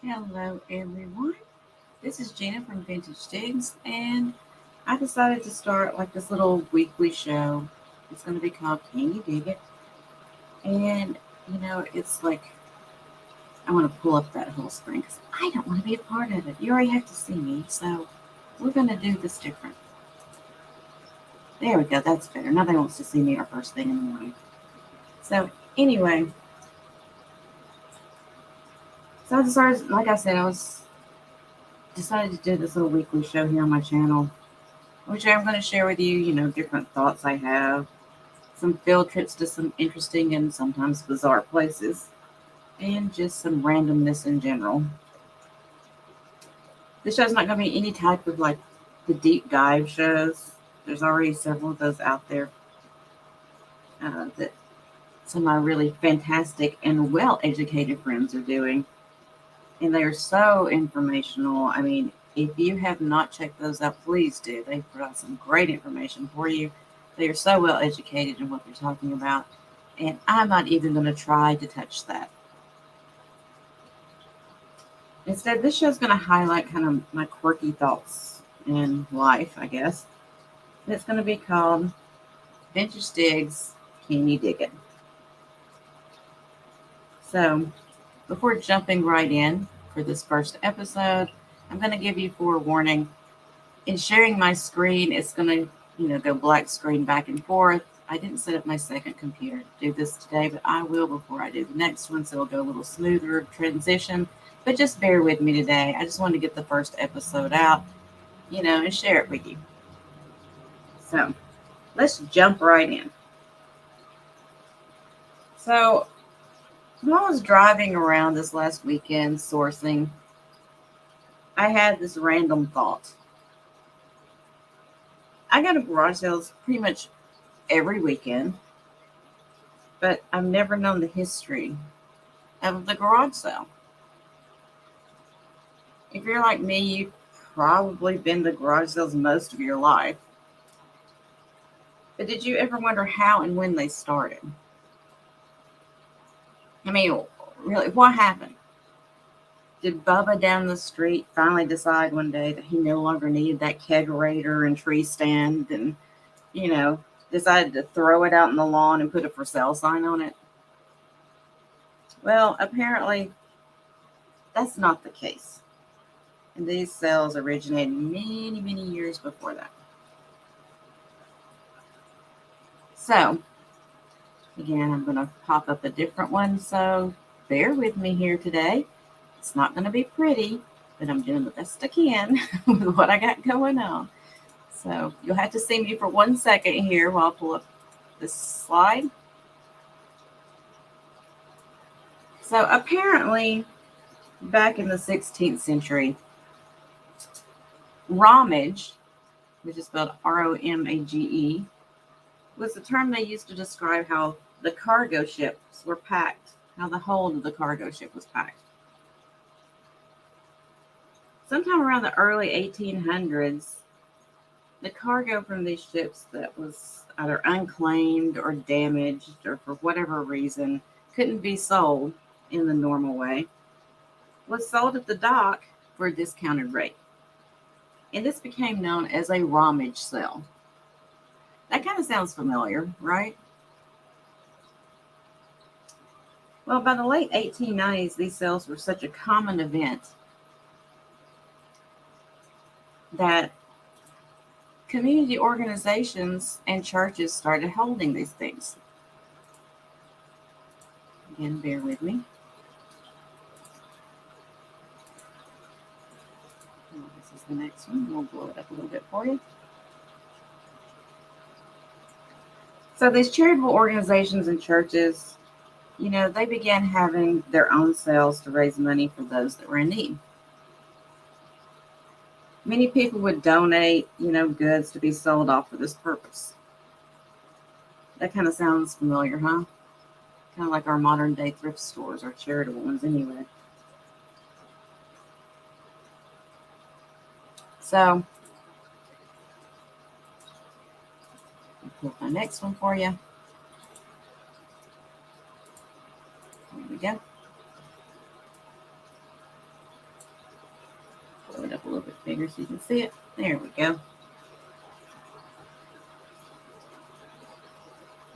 Hello, everyone. This is Gina from Vintage Digs, and I decided to start like this little weekly show. It's going to be called Can You Dig It? And it's like I want to pull up that whole screen because I don't want to be a part of it. You already have to see me, so we're going to do this different. There we go. That's better. Nobody wants to see me our first thing in the morning. So anyway, so I decided, like I said, I was decided to do this little weekly show here on my channel, which I'm going to share with you, different thoughts I have, some field trips to some interesting and sometimes bizarre places, and just some randomness in general. This show's not going to be any type of like the deep dive shows. There's already several of those out there that some of my really fantastic and well educated friends are doing. And they are so informational. I mean, if you have not checked those out, please do. They provide some great information for you. They are so well educated in what they're talking about. And I'm not even going to try to touch that. Instead, this show is going to highlight kind of my quirky thoughts in life, I guess. And it's going to be called Vintage Digs, Can You Dig It? So, before jumping right in for this first episode, I'm going to give you forewarning. In sharing my screen, it's going to, go black screen back and forth. I didn't set up my second computer to do this today, but I will before I do the next one, so it'll go a little smoother transition. But just bear with me today. I just wanted to get the first episode out, and share it with you. So let's jump right in. So when I was driving around this last weekend sourcing, I had this random thought. I go to garage sales pretty much every weekend, but I've never known the history of the garage sale. If you're like me, you've probably been to garage sales most of your life. But did you ever wonder how and when they started? I mean, really, what happened? Did Bubba down the street finally decide one day that he no longer needed that kegerator and tree stand and, decided to throw it out in the lawn and put a for sale sign on it? Well, apparently that's not the case. And these sales originated many, many years before that. So, again, I'm going to pop up a different one. So, bear with me here today. It's not going to be pretty, but I'm doing the best I can with what I got going on. So, you'll have to see me for 1 second here while I pull up this slide. So, apparently, back in the 16th century, romage, which is spelled Romage, was the term they used to describe how the cargo ships were packed, how the hold of the cargo ship was packed. Sometime around the early 1800s, the cargo from these ships that was either unclaimed or damaged or for whatever reason couldn't be sold in the normal way was sold at the dock for a discounted rate. And this became known as a romage sale. That kind of sounds familiar, right? Well, by the late 1890s, these sales were such a common event that community organizations and churches started holding these things. Again, bear with me. This is the next one. We'll blow it up a little bit for you. So these charitable organizations and churches, they began having their own sales to raise money for those that were in need. Many people would donate, goods to be sold off for this purpose. That kind of sounds familiar, huh? Kind of like our modern day thrift stores, our charitable ones anyway. So, I'll pull my next one for you. There we go. little bit bigger so you can see it. There we go.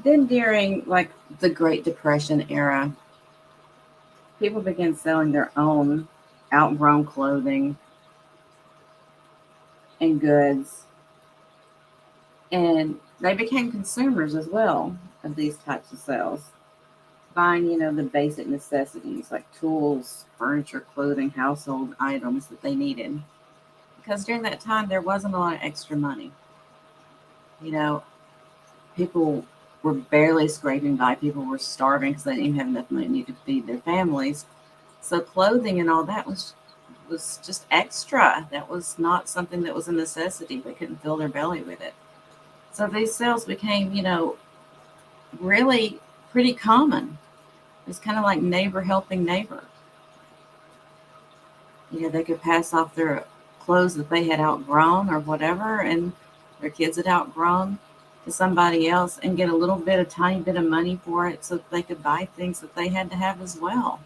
Then during like the Great Depression era, people began selling their own outgrown clothing and goods, and they became consumers as well of these types of sales, buying, the basic necessities like tools, furniture, clothing, household items that they needed. Because during that time, there wasn't a lot of extra money. People were barely scraping by. People were starving because they didn't even have enough money to feed their families. So clothing and all that was just extra. That was not something that was a necessity. They couldn't fill their belly with it. So these sales became, really pretty common. It's kind of like neighbor helping neighbor. They could pass off their clothes that they had outgrown or whatever, and their kids had outgrown, to somebody else and get a tiny bit of money for it so that they could buy things that they had to have as well.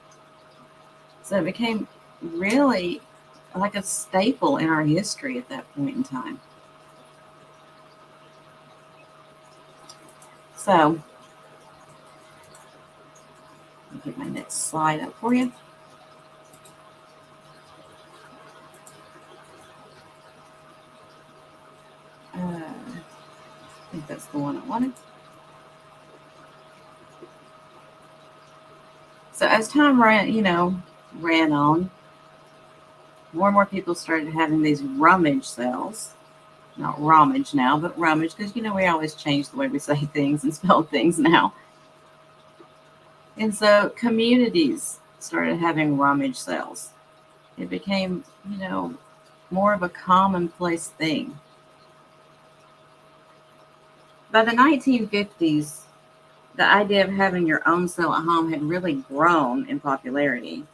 So it became really like a staple in our history at that point in time. So, let me get my next slide up for you. I think that's the one I wanted. So as time ran on, more and more people started having these rummage sales. Not rummage now, but rummage, because we always change the way we say things and spell things now. And so communities started having rummage sales. It became, more of a commonplace thing. By the 1950s, the idea of having your own sale at home had really grown in popularity.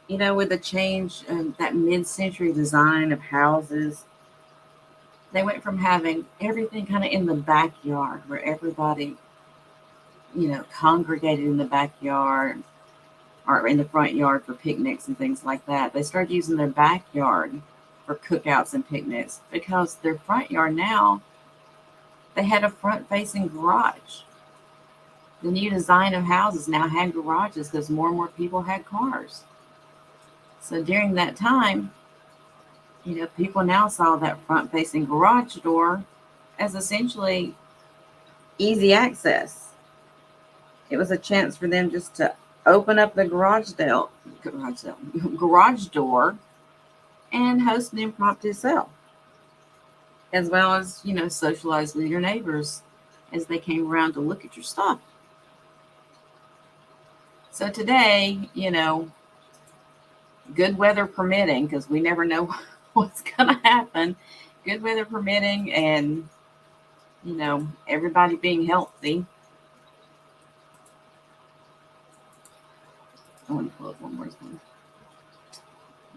With the change of that mid-century design of houses, they went from having everything kind of in the backyard where everybody, congregated in the backyard or in the front yard for picnics and things like that. They started using their backyard for cookouts and picnics because their front yard now, they had a front-facing garage. The new design of houses now had garages because more and more people had cars. So during that time, people now saw that front-facing garage door as essentially easy access. It was a chance for them just to open up the garage door and host an impromptu sale, as well as, socialize with your neighbors as they came around to look at your stuff. So today, good weather permitting, because we never know what's going to happen, good weather permitting and, everybody being healthy. I want to pull up one more thing.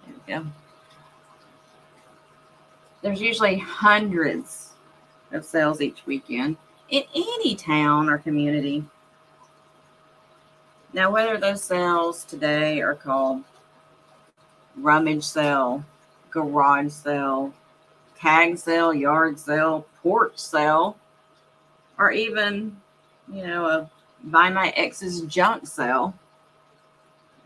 There we go. There's usually hundreds of sales each weekend in any town or community. Now, whether those sales today are called rummage sale, garage sale, tag sale, yard sale, porch sale, or even, a buy my ex's junk sale,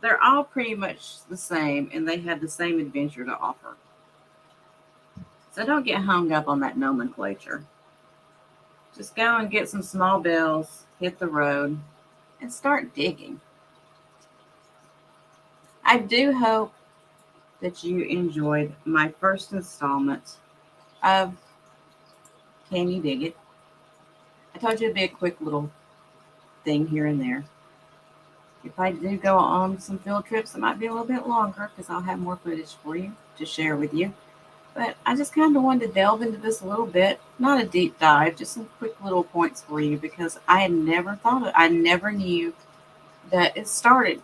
they're all pretty much the same and they have the same adventure to offer. So don't get hung up on that nomenclature. Just go and get some small bills, hit the road, and start digging. I do hope that you enjoyed my first installment of Can You Dig It? I told you it'd be a quick little thing here and there. If I do go on some field trips, it might be a little bit longer because I'll have more footage for you to share with you. But I just kind of wanted to delve into this a little bit, not a deep dive, just some quick little points for you because I never knew that it started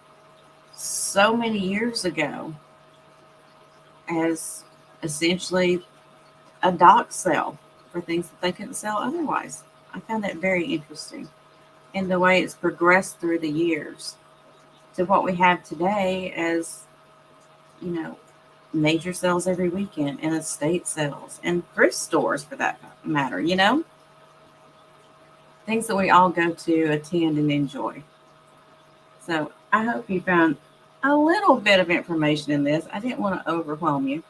so many years ago as essentially a dock sale for things that they couldn't sell otherwise. I found that very interesting. And the way it's progressed through the years to what we have today as, major sales every weekend and estate sales and thrift stores for that matter, things that we all go to attend and enjoy. So I hope you found a little bit of information in this. I didn't want to overwhelm you,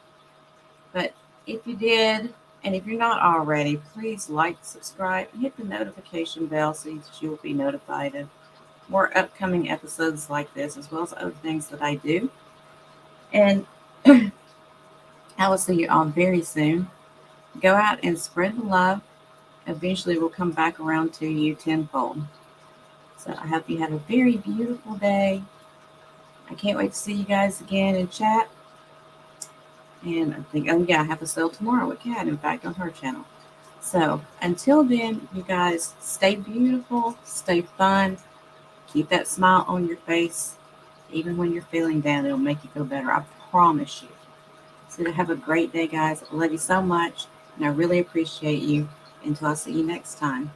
but if you did, and if you're not already, please like, subscribe, and hit the notification bell so that you'll be notified of more upcoming episodes like this, as well as other things that I do. And I will see you all very soon. Go out and spread the love. Eventually, we'll come back around to you tenfold. So I hope you have a very beautiful day. I can't wait to see you guys again in chat. And I think, oh yeah, I have a sale tomorrow with Kat, in fact, on her channel. So until then, you guys stay beautiful, stay fun, keep that smile on your face. Even when you're feeling down, it'll make you feel better. I promise you. So have a great day, guys. I love you so much, and I really appreciate you. Until I see you next time.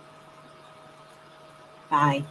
Bye.